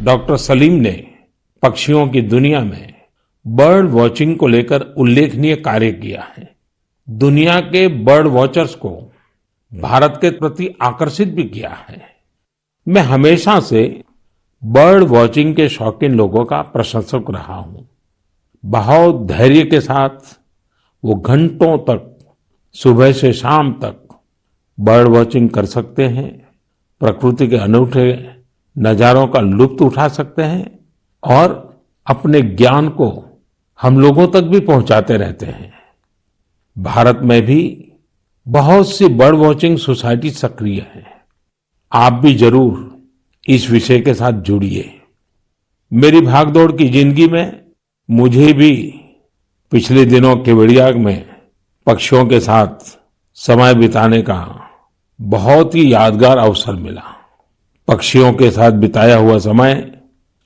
Doctor Salim ने पक्षियों की दुनिया में बर्ड वॉचिंग को लेकर उल्लेखनीय कार्य किया है। दुनिया के बर्ड वॉचर्स को भारत के प्रति आकर्षित भी किया है। मैं हमेशा से बर्ड वॉचिंग के शौकीन लोगों का प्रशंसक रहा हूं। बहुत धैर्य के साथ वो घंटों तक सुबह से शाम तक बर्ड वॉचिंग कर सकते हैं, प्रकृति के अनूठे नजारों का लुत्फ उठा सकते हैं और अपने ज्ञान को हम लोगों तक भी पहुंचाते रहते हैं। भारत में भी बहुत सी बर्ड वॉचिंग सोसाइटी सक्रिय है। आप भी जरूर इस विषय के साथ जुड़िए। मेरी भागदौड़ की जिंदगी में मुझे भी पिछले दिनों केवड़िया में पक्षियों के साथ समय बिताने का बहुत ही यादगार अवसर मिला। पक्षियों के साथ बिताया हुआ समय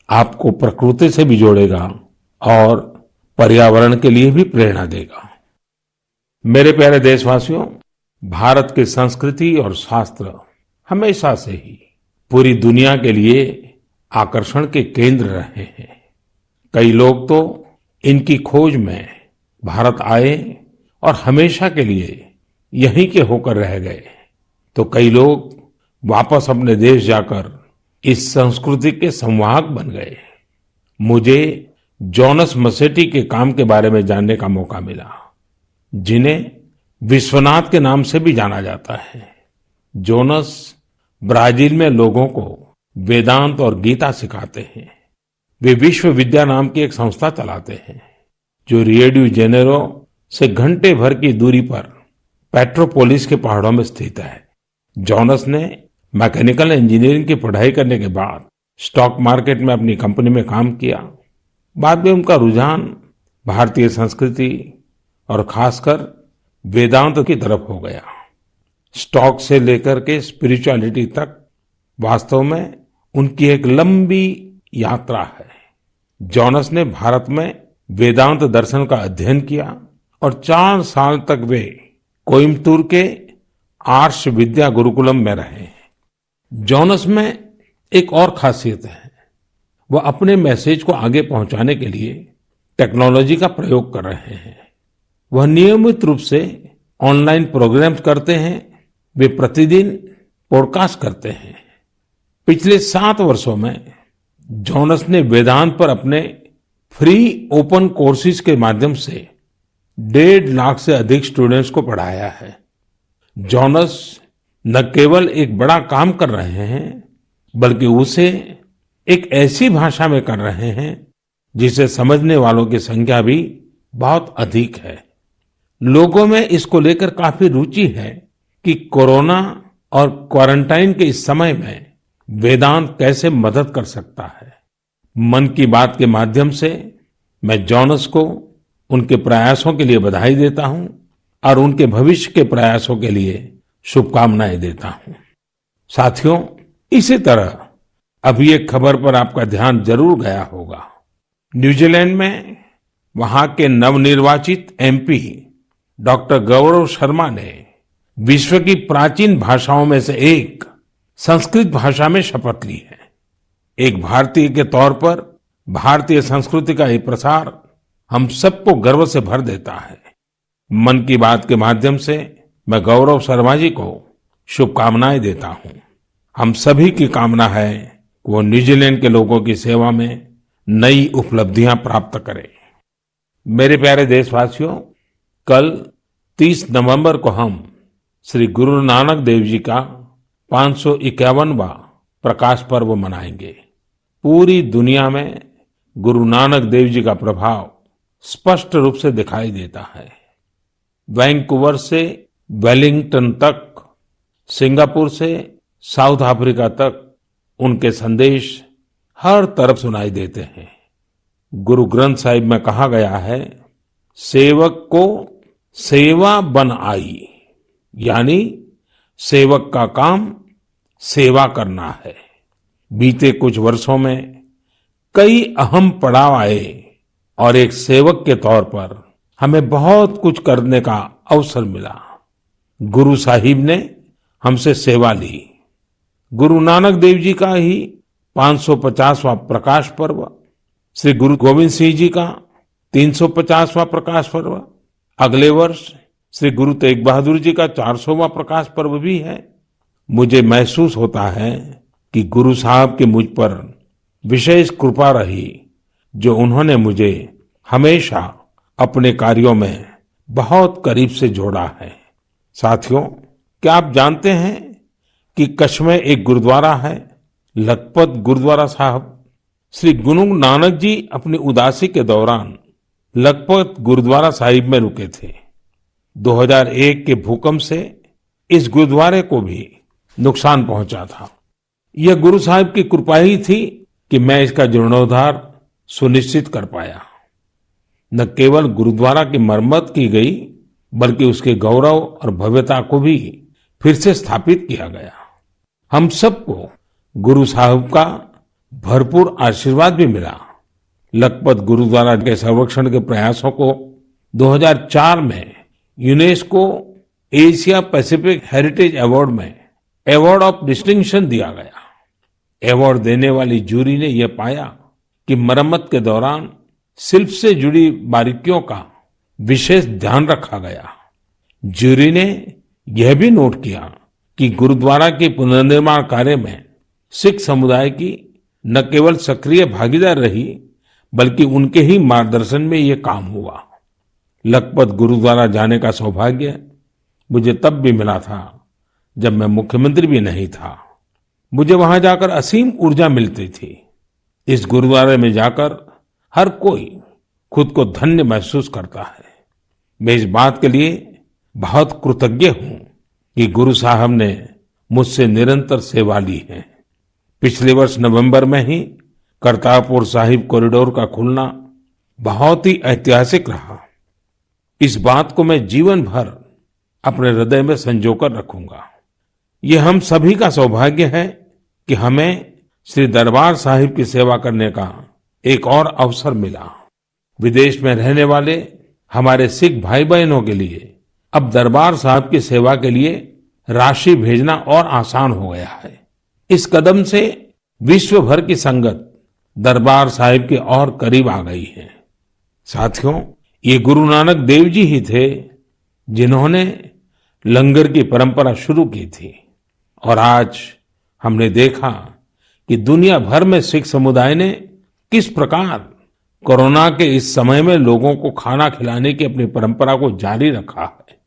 आपको प्रकृति से भी जोड़ेगा और पर्यावरण के लिए भी प्रेरणा देगा। मेरे प्यारे देशवासियों, भारत की संस्कृति और शास्त्र हमेशा से ही पूरी दुनिया के लिए आकर्षण के केंद्र रहे हैं। कई लोग तो इनकी खोज में भारत आए और हमेशा के लिए यहीं के होकर रह गए, तो कई लोग वापस अपने देश जाकर इस संस्कृति के संवाहक बन गए। मुझे जोनास मसेट्टी के काम के बारे में जानने का मौका मिला, जिन्हें विश्वनाथ के नाम से भी जाना जाता है। जोनास ब्राजील में लोगों को वेदांत और गीता सिखाते हैं। वे विश्व विद्या नाम की एक संस्था चलाते हैं, जो रियो डी जेनेरो से घंटे भर की दूरी पर पेट्रोपोलिस के पहाड़ों में स्थित है। जोनास ने मैकेनिकल इंजीनियरिंग की पढ़ाई करने के बाद स्टॉक मार्केट में अपनी कंपनी में काम किया। बाद में उनका रुझान भारतीय संस्कृति और खासकर वेदांत की तरफ हो गया। स्टॉक से लेकर के स्पिरिचुअलिटी तक वास्तव में उनकी एक लंबी यात्रा है। जोनास ने भारत में वेदांत दर्शन का अध्ययन किया और 4 साल तक वे कोयम्बतूर के आर्ष विद्या गुरुकुलम में रहे। जोनास में एक और खासियत है, वह अपने मैसेज को आगे पहुंचाने के लिए टेक्नोलॉजी का प्रयोग कर रहे हैं। वह नियमित रूप से ऑनलाइन प्रोग्राम्स करते हैं। वे प्रतिदिन पॉडकास्ट करते हैं। पिछले 7 वर्षों में जोनास ने वेदांत पर अपने फ्री ओपन कोर्सेज के माध्यम से 1.5 लाख से अधिक स्टूडेंट्स को पढ़ाया है। जोनास न केवल एक बड़ा काम कर रहे हैं, बल्कि उसे एक ऐसी भाषा में कर रहे हैं जिसे समझने वालों की संख्या भी बहुत अधिक है। लोगों में इसको लेकर काफी रुचि है कि कोरोना और क्वारंटाइन के इस समय में वेदांत कैसे मदद कर सकता है। मन की बात के माध्यम से मैं जोनास को उनके प्रयासों के लिए बधाई देता हूं और उनके भविष्य के प्रयासों के लिए शुभकामनाएं देता हूं। साथियों, इसी तरह अभी एक खबर पर आपका ध्यान जरूर गया होगा। न्यूजीलैंड में वहां के नवनिर्वाचित एमपी डॉक्टर गौरव शर्मा ने विश्व की प्राचीन भाषाओं में से एक संस्कृत भाषा में शपथ ली है। एक भारतीय के तौर पर भारतीय संस्कृति का ये प्रसार हम सबको गर्व से भर देता है। मन की बात के माध्यम से मैं गौरव शर्मा जी को शुभकामनाएं देता हूं। हम सभी की कामना है कि वो न्यूजीलैंड के लोगों की सेवा में नई उपलब्धियां प्राप्त करें। मेरे प्यारे देशवासियों, कल 30 नवंबर को हम श्री गुरु नानक देव जी का 551वां प्रकाश पर्व मनाएंगे। पूरी दुनिया में गुरु नानक देव जी का प्रभाव स्पष्ट रूप से दिखाई देता है। वैंकूवर से वेलिंगटन तक, सिंगापुर से साउथ अफ्रीका तक उनके संदेश हर तरफ सुनाई देते हैं। गुरु ग्रंथ साहिब में कहा गया है, सेवक को सेवा बन आई, यानी सेवक का काम सेवा करना है। बीते कुछ वर्षों में कई अहम पड़ाव आए और एक सेवक के तौर पर हमें बहुत कुछ करने का अवसर मिला। गुरु साहिब ने हमसे सेवा ली। गुरु नानक देव जी का ही 550वां प्रकाश पर्व, श्री गुरु गोविंद सिंह जी का 350वां प्रकाश पर्व, अगले वर्ष श्री गुरु तेग बहादुर जी का 400वां प्रकाश पर्व भी है। मुझे महसूस होता है कि गुरु साहब की मुझ पर विशेष कृपा रही, जो उन्होंने मुझे हमेशा अपने कार्यों में बहुत करीब से जोड़ा है। साथियों, क्या आप जानते हैं कि कच्छ में एक गुरुद्वारा है, लखपत गुरुद्वारा साहब। श्री गुरु नानक जी अपनी उदासी के दौरान लखपत गुरुद्वारा साहिब में रुके थे। 2001 के भूकंप से इस गुरुद्वारे को भी नुकसान पहुंचा था। यह गुरु साहिब की कृपा ही थी कि मैं इसका जीर्णोद्धार सुनिश्चित कर पाया। न केवल गुरुद्वारा की मरम्मत की गई, बल्कि उसके गौरव और भव्यता को भी फिर से स्थापित किया गया। हम सबको गुरु साहब का भरपूर आशीर्वाद भी मिला। लखपत गुरुद्वारा के संरक्षण के प्रयासों को 2004 में UNESCO Asia Pacific heritage award में अवार्ड ऑफ डिस्टिंक्शन दिया गया। अवार्ड देने वाली जूरी ने यह पाया कि मरम्मत के दौरान शिल्प से जुड़ी बारीकियों का विशेष ध्यान रखा गया। जूरी ने यह भी नोट किया कि गुरुद्वारा के पुनर्निर्माण कार्य में सिख समुदाय की न केवल सक्रिय भागीदार रही, बल्कि उनके ही मार्गदर्शन में ये काम हुआ। लखपत गुरुद्वारा जाने का सौभाग्य मुझे तब भी मिला था जब मैं मुख्यमंत्री भी नहीं था। मुझे वहां जाकर असीम ऊर्जा मिलती थी। इस गुरुद्वारे में जाकर हर कोई खुद को धन्य महसूस करता है। मैं इस बात के लिए बहुत कृतज्ञ हूं कि गुरु साहब ने मुझसे निरंतर सेवा ली है। पिछले वर्ष नवंबर में ही करतारपुर साहिब कॉरिडोर का खुलना बहुत ही ऐतिहासिक रहा। इस बात को मैं जीवन भर अपने हृदय में संजोकर रखूंगा। ये हम सभी का सौभाग्य है कि हमें श्री दरबार साहिब की सेवा करने का एक और अवसर मिला। विदेश में रहने वाले हमारे सिख भाई बहनों के लिए अब दरबार साहिब की सेवा के लिए राशि भेजना और आसान हो गया है। इस कदम से विश्व भर की संगत दरबार साहिब के और करीब आ गई है। साथियों, ये गुरु नानक देव जी ही थे जिन्होंने लंगर की परंपरा शुरू की थी, और आज हमने देखा कि दुनिया भर में सिख समुदाय ने किस प्रकार कोरोना के इस समय में लोगों को खाना खिलाने की अपनी परंपरा को जारी रखा है।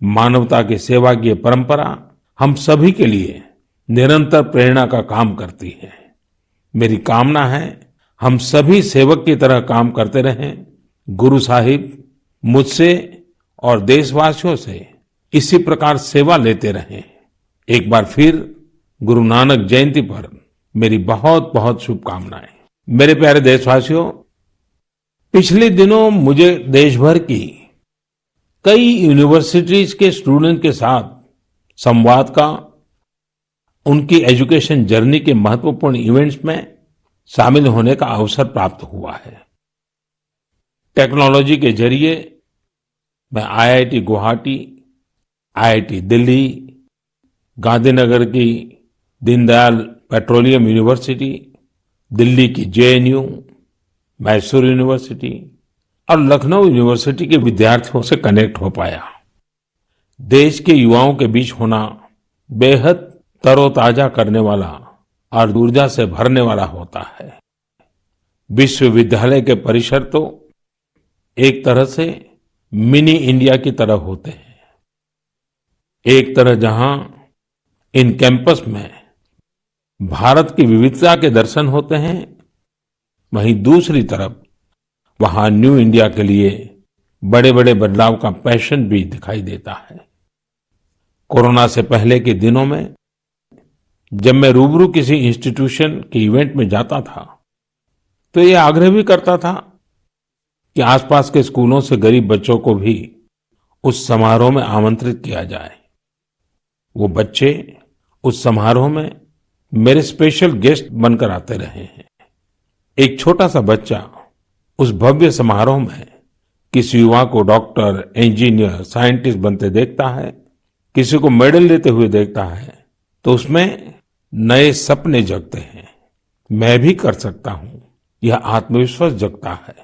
मानवता की सेवा की ये परंपरा हम सभी के लिए निरंतर प्रेरणा का काम करती है। मेरी कामना है हम सभी सेवक की तरह काम करते रहें। गुरु साहिब मुझसे और देशवासियों से इसी प्रकार सेवा लेते रहें। एक बार फिर गुरु नानक जयंती पर मेरी बहुत बहुत शुभकामनाएं। मेरे प्यारे देशवासियों, पिछले दिनों मुझे देश भर की कई यूनिवर्सिटीज के स्टूडेंट के साथ संवाद का, उनकी एजुकेशन जर्नी के महत्वपूर्ण इवेंट्स में शामिल होने का अवसर प्राप्त हुआ है। टेक्नोलॉजी के जरिए मैं आईआईटी गुवाहाटी, आईआईटी दिल्ली, गांधीनगर की दीनदयाल पेट्रोलियम यूनिवर्सिटी, दिल्ली की जेएनयू, मैसूर यूनिवर्सिटी और लखनऊ यूनिवर्सिटी के विद्यार्थियों से कनेक्ट हो पाया। देश के युवाओं के बीच होना बेहद तरोताजा करने वाला और ऊर्जा से भरने वाला होता है। विश्वविद्यालय के परिसर तो एक तरह से मिनी इंडिया की तरह होते हैं। एक तरह जहां इन कैंपस में भारत की विविधता के दर्शन होते हैं, वहीं दूसरी तरफ वहां न्यू इंडिया के लिए बड़े बड़े बदलाव का पैशन भी दिखाई देता है। कोरोना से पहले के दिनों में जब मैं रूबरू किसी इंस्टीट्यूशन के इवेंट में जाता था, तो ये आग्रह भी करता था कि आसपास के स्कूलों से गरीब बच्चों को भी उस समारोह में आमंत्रित किया जाए। वो बच्चे उस समारोह में मेरे स्पेशल गेस्ट बनकर आते रहे हैं। एक छोटा सा बच्चा उस भव्य समारोह में किसी युवा को डॉक्टर, इंजीनियर, साइंटिस्ट बनते देखता है, किसी को मेडल लेते हुए देखता है, तो उसमें नए सपने जगते हैं। मैं भी कर सकता हूँ, यह आत्मविश्वास जगता है।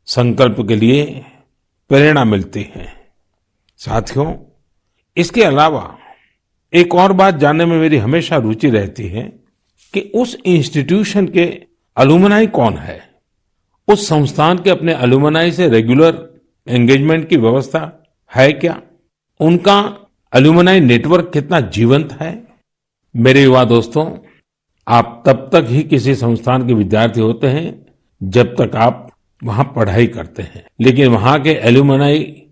संकल्प के लिए प्रेरणा मिलती है। साथियों, इसके अलावा एक और बात जानने में मेरी हमेशा रुचि रहती है कि उस इंस्टीट्यूशन के अलुमनाई कौन है। उस संस्थान के अपने अलुमनाई से रेगुलर एंगेजमेंट की व्यवस्था है क्या? उनका अलुमनाई नेटवर्क कितना जीवंत है? मेरे युवा दोस्तों, आप तब तक ही किसी संस्थान के विद्यार्थी होते हैं जब तक आप वहां पढ़ाई करते हैं, लेकिन वहां के एल्यूमनाई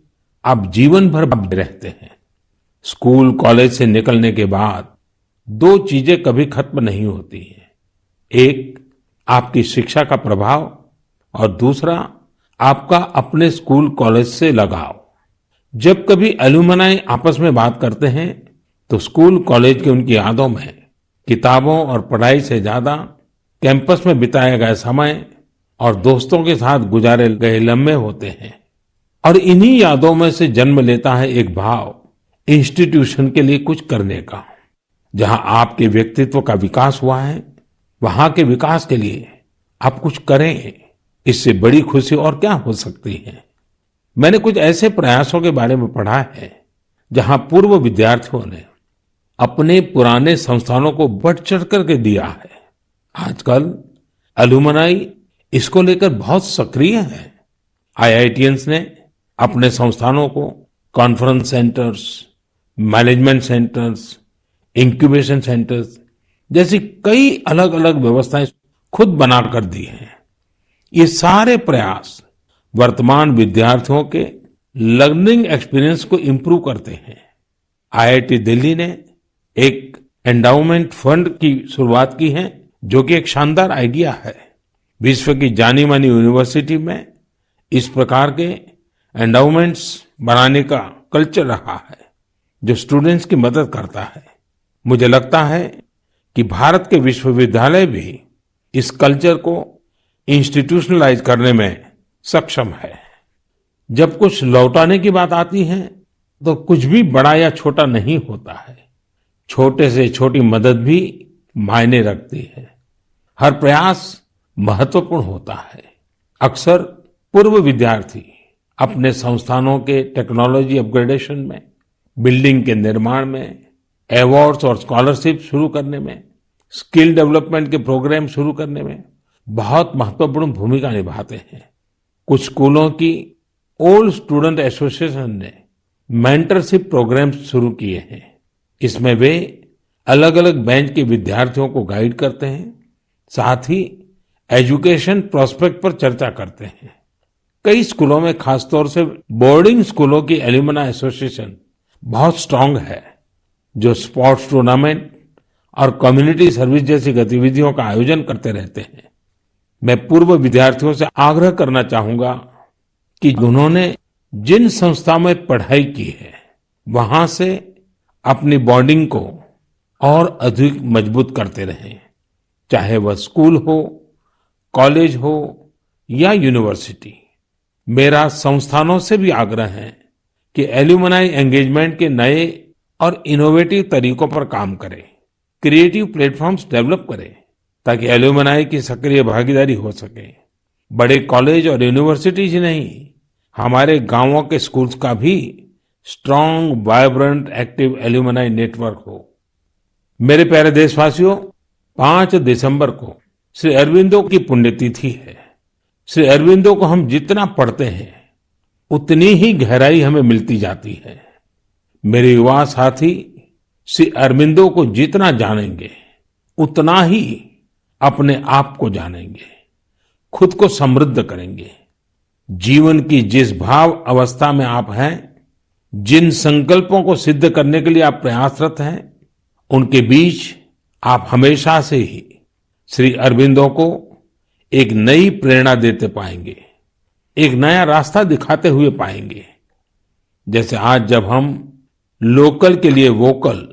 आप जीवन भर रहते हैं। स्कूल कॉलेज से निकलने के बाद दो चीजें कभी खत्म नहीं होती हैं। एक, आपकी शिक्षा का प्रभाव, और दूसरा, आपका अपने स्कूल कॉलेज से लगाव। जब कभी एल्यूमनाई आपस में बात करते हैं तो स्कूल कॉलेज की उनकी यादों में किताबों और पढ़ाई से ज्यादा कैंपस में बिताया गया समय और दोस्तों के साथ गुजारे गए लम्हे होते हैं। और इन्हीं यादों में से जन्म लेता है एक भाव इंस्टीट्यूशन के लिए कुछ करने का। जहां आपके व्यक्तित्व का विकास हुआ है, वहां के विकास के लिए आप कुछ करें। इससे बड़ी खुशी और क्या हो सकती है। मैंने कुछ ऐसे प्रयासों के बारे में पढ़ा है जहां पूर्व विद्यार्थियों ने अपने पुराने संस्थानों को बढ़ चढ़ करके दिया है। आजकल अलुमनाई इसको लेकर बहुत सक्रिय है। आईआईटियंस ने अपने संस्थानों को conference centres, management centres, incubation centres जैसी कई अलग अलग व्यवस्थाएं खुद बनाकर दी हैं। ये सारे प्रयास वर्तमान विद्यार्थियों के लर्निंग एक्सपीरियंस को इंप्रूव करते हैं। आईआईटी दिल्ली ने एक एंडाउमेंट फंड की शुरुआत की है, जो कि एक शानदार आइडिया है। विश्व की जानी मानी यूनिवर्सिटी में इस प्रकार के एंडाउमेंट्स बनाने का कल्चर रहा है, जो स्टूडेंट्स की मदद करता है। मुझे लगता है कि भारत के विश्वविद्यालय भी इस कल्चर को इंस्टीट्यूशनलाइज करने में सक्षम है। जब कुछ लौटाने की बात आती है तो कुछ भी बड़ा या छोटा नहीं होता है। छोटे से छोटी मदद भी मायने रखती है। हर प्रयास महत्वपूर्ण होता है। अक्सर पूर्व विद्यार्थी अपने संस्थानों के टेक्नोलॉजी अपग्रेडेशन में, बिल्डिंग के निर्माण में, अवार्ड्स और स्कॉलरशिप शुरू करने में, स्किल डेवलपमेंट के प्रोग्राम शुरू करने में बहुत महत्वपूर्ण भूमिका निभाते हैं। कुछ स्कूलों की ओल्ड स्टूडेंट एसोसिएशन ने मेंटरशिप प्रोग्राम शुरू किए हैं। इसमें वे अलग अलग बैच के विद्यार्थियों को गाइड करते हैं, साथ ही एजुकेशन प्रोस्पेक्ट पर चर्चा करते हैं। कई स्कूलों में, खासतौर से बोर्डिंग स्कूलों की एल्यूमनाई एसोसिएशन बहुत स्ट्रांग है, जो स्पोर्ट्स टूर्नामेंट और कम्युनिटी सर्विस जैसी गतिविधियों का आयोजन करते रहते हैं। मैं पूर्व विद्यार्थियों से आग्रह करना चाहूंगा कि उन्होंने जिन संस्था में पढ़ाई की है, वहां से अपनी बॉन्डिंग को और अधिक मजबूत करते रहें। चाहे वह स्कूल हो, कॉलेज हो या यूनिवर्सिटी। मेरा संस्थानों से भी आग्रह है कि एल्यूमनाई एंगेजमेंट के नए और इनोवेटिव तरीकों पर काम करें, क्रिएटिव प्लेटफॉर्म्स डेवलप करें, ताकि एल्यूमनाई की सक्रिय भागीदारी हो सके। बड़े कॉलेज और यूनिवर्सिटीज ही नहीं, हमारे गांवों के स्कूल्स का भी strong, vibrant, active alumni network हो। मेरे प्यारे देशवासियों, 5 दिसंबर को श्री अरबिंदो की पुण्यतिथि है। श्री अरबिंदो को हम जितना पढ़ते हैं, उतनी ही गहराई हमें मिलती जाती है। मेरे युवा साथी श्री अरबिंदो को जितना जानेंगे, उतना ही अपने आप को जानेंगे, खुद को समृद्ध करेंगे। जीवन की जिस भाव अवस्था में आप हैं, जिन संकल्पों को सिद्ध करने के लिए आप प्रयासरत हैं, उनके बीच आप हमेशा से ही श्री अरबिंदो को एक नई प्रेरणा देते पाएंगे, एक नया रास्ता दिखाते हुए पाएंगे। जैसे आज जब हम लोकल के लिए वोकल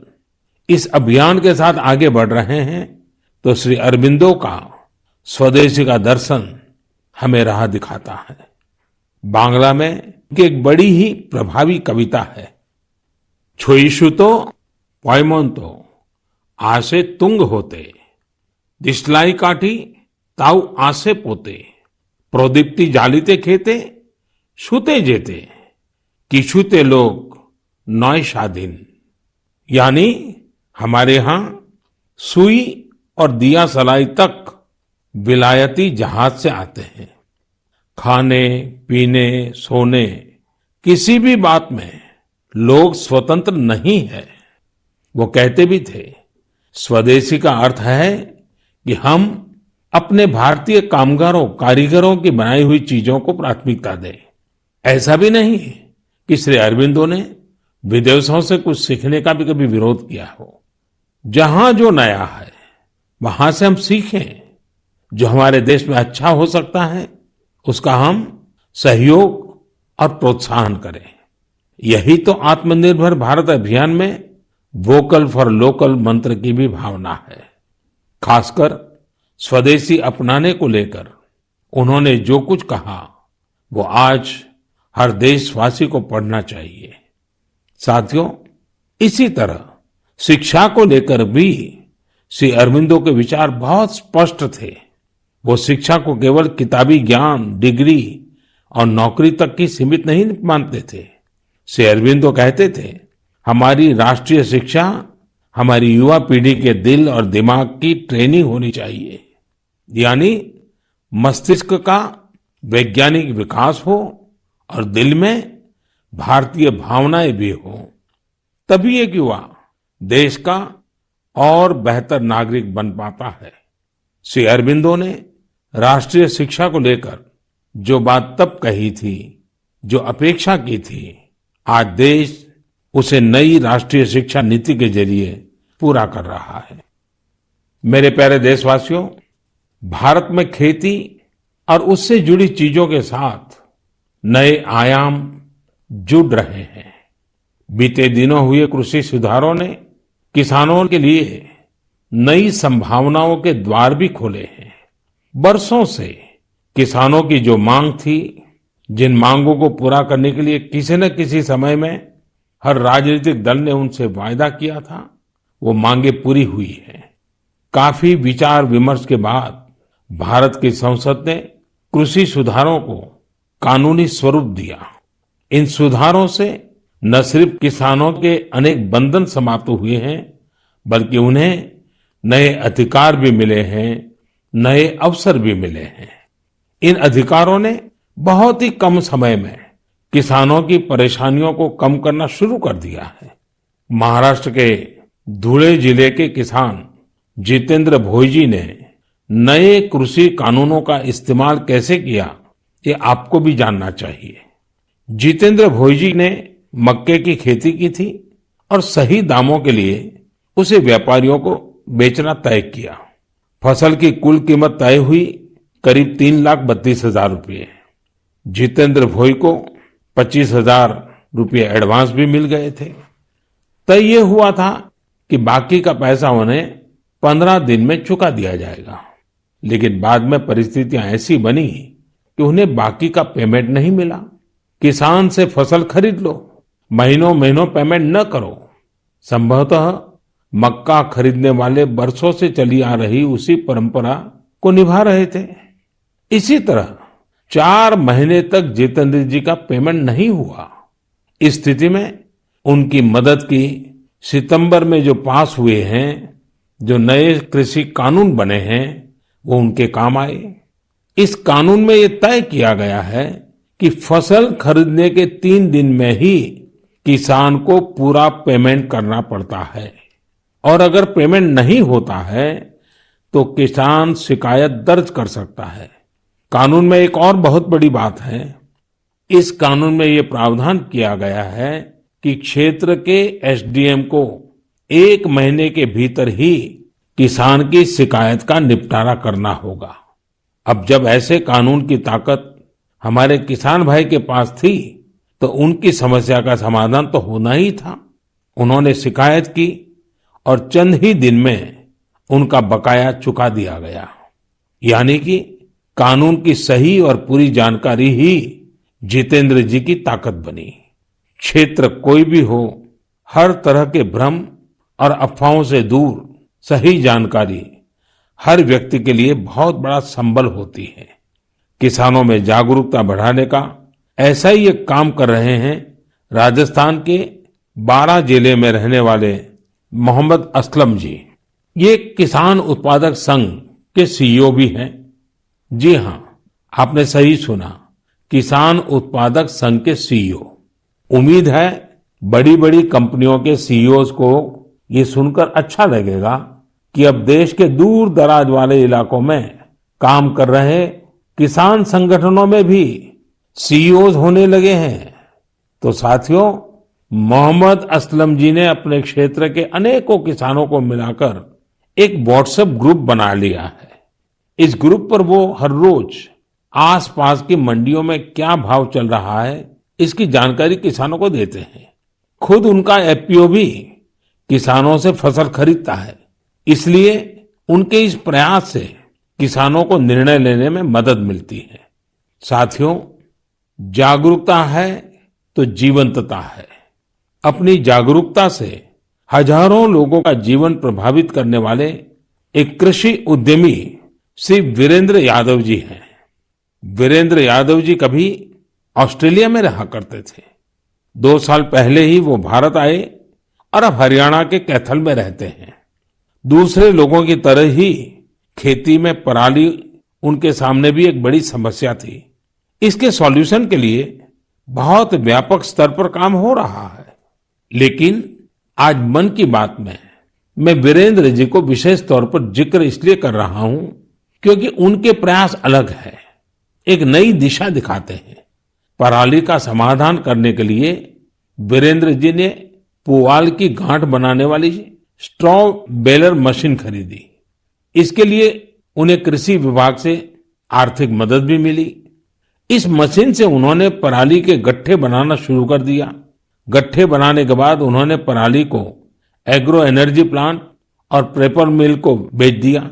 इस अभियान के साथ आगे बढ़ रहे हैं, तो श्री अरबिंदो का स्वदेशी का दर्शन हमें राह दिखाता है। बांग्ला में एक बड़ी ही प्रभावी कविता है, छोईशु तो पॉयमोन तो आशे तुंग होते, दिसलाई काठी ताऊ आसे पोते, प्रोदीप्ति जालिते खेते, छूते जेते, किछुते लोग नॉय शादीन। यानी हमारे यहाँ सुई और दिया सलाई तक विलायती जहाज से आते हैं। खाने पीने सोने किसी भी बात में लोग स्वतंत्र नहीं है। वो कहते भी थे, स्वदेशी का अर्थ है कि हम अपने भारतीय कामगारों कारीगरों की बनाई हुई चीजों को प्राथमिकता दें। ऐसा भी नहीं कि श्री अरबिंदो ने विदेशों से कुछ सीखने का भी कभी विरोध किया हो। जहां जो नया है वहां से हम सीखें। जो हमारे देश में अच्छा हो सकता है उसका हम सहयोग और प्रोत्साहन करें। यही तो आत्मनिर्भर भारत अभियान में वोकल फॉर लोकल मंत्र की भी भावना है। खासकर स्वदेशी अपनाने को लेकर उन्होंने जो कुछ कहा वो आज हर देशवासी को पढ़ना चाहिए। साथियों, इसी तरह शिक्षा को लेकर भी श्री अरबिंदो के विचार बहुत स्पष्ट थे। वो शिक्षा को केवल किताबी ज्ञान, डिग्री और नौकरी तक की सीमित नहीं मानते थे। श्री अरबिंदो कहते थे, हमारी राष्ट्रीय शिक्षा हमारी युवा पीढ़ी के दिल और दिमाग की ट्रेनिंग होनी चाहिए। यानी मस्तिष्क का वैज्ञानिक विकास हो और दिल में भारतीय भावनाएं भी हो। तभी एक युवा देश का और बेहतर नागरिक बन पाता है। श्री अरबिंदो ने राष्ट्रीय शिक्षा को लेकर जो बात तब कही थी, जो अपेक्षा की थी, आज देश उसे नई राष्ट्रीय शिक्षा नीति के जरिए पूरा कर रहा है। मेरे प्यारे देशवासियों, भारत में खेती और उससे जुड़ी चीजों के साथ नए आयाम जुड़ रहे हैं। बीते दिनों हुए कृषि सुधारों ने किसानों के लिए नई संभावनाओं के द्वार भी खोले हैं। बरसों से किसानों की जो मांग थी, जिन मांगों को पूरा करने के लिए किसी न किसी समय में हर राजनीतिक दल ने उनसे वायदा किया था, वो मांगे पूरी हुई है। काफी विचार विमर्श के बाद भारत की संसद ने कृषि सुधारों को कानूनी स्वरूप दिया। इन सुधारों से न सिर्फ किसानों के अनेक बंधन समाप्त हुए हैं, बल्कि उन्हें नए अधिकार भी मिले हैं, नए अवसर भी मिले हैं। इन अधिकारों ने बहुत ही कम समय में किसानों की परेशानियों को कम करना शुरू कर दिया है। महाराष्ट्र के धुले जिले के किसान जितेंद्र भोईजी ने नए कृषि कानूनों का इस्तेमाल कैसे किया, ये आपको भी जानना चाहिए। जितेंद्र भोईजी ने मक्के की खेती की थी और सही दामों के लिए उसे व्यापारियों को बेचना तय किया। फसल की कुल कीमत तय हुई करीब 3,32,000 रुपये। जितेंद्र भोई को 25,000 रुपये एडवांस भी मिल गए थे। तय ये हुआ था कि बाकी का पैसा उन्हें 15 दिन में चुका दिया जाएगा। लेकिन बाद में परिस्थितियां ऐसी बनी कि उन्हें बाकी का पेमेंट नहीं मिला। किसान से फसल खरीद लो, महीनों महीनों पेमेंट न करो। संभवतः मक्का खरीदने वाले बरसों से चली आ रही उसी परंपरा को निभा रहे थे। इसी तरह 4 महीने तक जितेंद्र जी का पेमेंट नहीं हुआ। इस स्थिति में उनकी मदद की सितंबर में जो पास हुए हैं, जो नए कृषि कानून बने हैं, वो उनके काम आए। इस कानून में ये तय किया गया है कि फसल खरीदने के 3 दिन में ही किसान को पूरा पेमेंट करना पड़ता है और अगर पेमेंट नहीं होता है तो किसान शिकायत दर्ज कर सकता है। कानून में एक और बहुत बड़ी बात है। इस कानून में ये प्रावधान किया गया है कि क्षेत्र के एसडीएम को 1 महीने के भीतर ही किसान की शिकायत का निपटारा करना होगा। अब जब ऐसे कानून की ताकत हमारे किसान भाई के पास थी तो उनकी समस्या का समाधान तो होना ही था। उन्होंने शिकायत की और चंद ही दिन में उनका बकाया चुका दिया गया। यानी कि कानून की सही और पूरी जानकारी ही जितेंद्र जी की ताकत बनी। क्षेत्र कोई भी हो, हर तरह के भ्रम और अफवाहों से दूर सही जानकारी हर व्यक्ति के लिए बहुत बड़ा संबल होती है। किसानों में जागरूकता बढ़ाने का ऐसा ही एक काम कर रहे हैं राजस्थान के बारां जिले में रहने वाले मोहम्मद असलम जी। ये किसान उत्पादक संघ के सीईओ भी हैं। जी हाँ, आपने सही सुना, किसान उत्पादक संघ के सीईओ। उम्मीद है बड़ी बड़ी कंपनियों के सीईओज को ये सुनकर अच्छा लगेगा कि अब देश के दूर दराज वाले इलाकों में काम कर रहे किसान संगठनों में भी सीईओज होने लगे हैं। तो साथियों, मोहम्मद असलम जी ने अपने क्षेत्र के अनेकों किसानों को मिलाकर एक व्हाट्सएप ग्रुप बना लिया है। इस ग्रुप पर वो हर रोज आसपास की मंडियों में क्या भाव चल रहा है इसकी जानकारी किसानों को देते हैं। खुद उनका एफपीओ भी किसानों से फसल खरीदता है, इसलिए उनके इस प्रयास से किसानों को निर्णय लेने में मदद मिलती है। साथियों, जागरूकता है तो जीवंतता है। अपनी जागरूकता से हजारों लोगों का जीवन प्रभावित करने वाले एक कृषि उद्यमी श्री वीरेंद्र यादव जी हैं। वीरेंद्र यादव जी कभी ऑस्ट्रेलिया में रहा करते थे। 2 साल पहले ही वो भारत आए और अब हरियाणा के कैथल में रहते हैं। दूसरे लोगों की तरह ही खेती में पराली उनके सामने भी एक बड़ी समस्या थी। इसके सॉल्यूशन के लिए बहुत व्यापक स्तर पर काम हो रहा है। लेकिन आज मन की बात में मैं वीरेंद्र जी को विशेष तौर पर जिक्र इसलिए कर रहा हूं क्योंकि उनके प्रयास अलग है, एक नई दिशा दिखाते हैं। पराली का समाधान करने के लिए वीरेंद्र जी ने पुआल की गांठ बनाने वाली स्ट्रॉ बेलर मशीन खरीदी। इसके लिए उन्हें कृषि विभाग से आर्थिक मदद भी मिली। इस मशीन से उन्होंने पराली के गट्ठे बनाना शुरू कर दिया। गट्ठे बनाने के बाद उन्होंने पराली को एग्रो एनर्जी प्लांट और पेपर मिल को बेच दिया।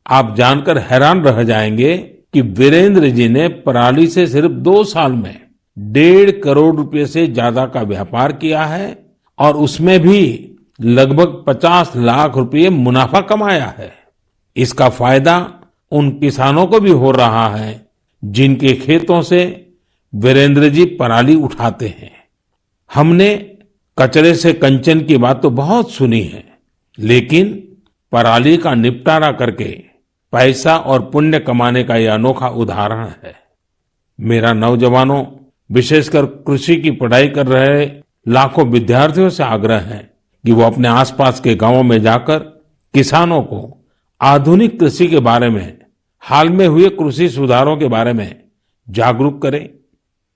आप जानकर हैरान रह जाएंगे कि वीरेंद्र जी ने पराली से सिर्फ 2 साल में 1.5 करोड़ रुपए से ज्यादा का व्यापार किया है और उसमें भी लगभग 50 लाख रुपए मुनाफा कमाया है। इसका फायदा उन किसानों को भी हो रहा है जिनके खेतों से वीरेंद्र जी पराली उठाते हैं। हमने कचरे से कंचन की बात तो बहुत सुनी है, लेकिन पराली का निपटारा करके पैसा और पुण्य कमाने का यह अनोखा उदाहरण है। मेरा नौजवानों, विशेषकर कृषि की पढ़ाई कर रहे लाखों विद्यार्थियों से आग्रह है कि वो अपने आसपास के गांवों में जाकर किसानों को आधुनिक कृषि के बारे में, हाल में हुए कृषि सुधारों के बारे में जागरूक करें।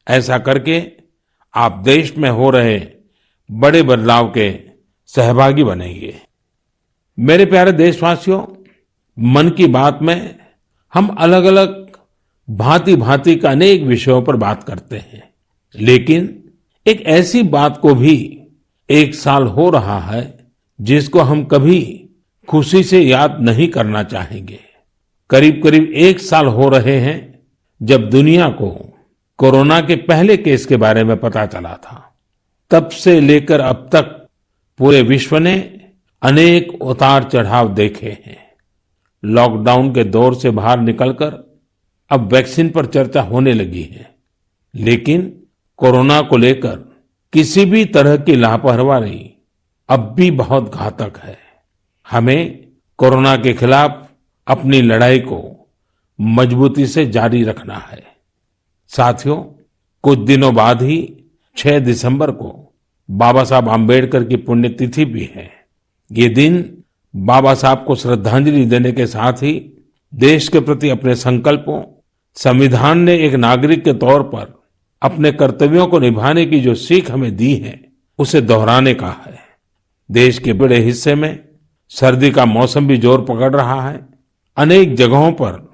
ऐसा करके आप देश में हो रहे बड़े बदलाव के सहभागी बनेंगे। मेरे प्यारे देशवासियों, मन की बात में हम अलग अलग भांति भांति के अनेक विषयों पर बात करते हैं, लेकिन एक ऐसी बात को भी 1 साल हो रहा है जिसको हम कभी खुशी से याद नहीं करना चाहेंगे। करीब करीब 1 साल हो रहे हैं जब दुनिया को कोरोना के पहले केस के बारे में पता चला था। तब से लेकर अब तक पूरे विश्व ने अनेक उतार चढ़ाव देखे हैं। लॉकडाउन के दौर से बाहर निकलकर अब वैक्सीन पर चर्चा होने लगी है, लेकिन कोरोना को लेकर किसी भी तरह की लापरवाही अब भी बहुत घातक है। हमें कोरोना के खिलाफ अपनी लड़ाई को मजबूती से जारी रखना है। साथियों, कुछ दिनों बाद ही 6 दिसंबर को बाबा साहब आम्बेडकर की पुण्यतिथि भी है। ये दिन बाबा साहब को श्रद्धांजलि देने के साथ ही देश के प्रति अपने संकल्पों, संविधान ने एक नागरिक के तौर पर अपने कर्तव्यों को निभाने की जो सीख हमें दी है, उसे दोहराने का है। देश के बड़े हिस्से में सर्दी का मौसम भी जोर पकड़ रहा है। अनेक जगहों पर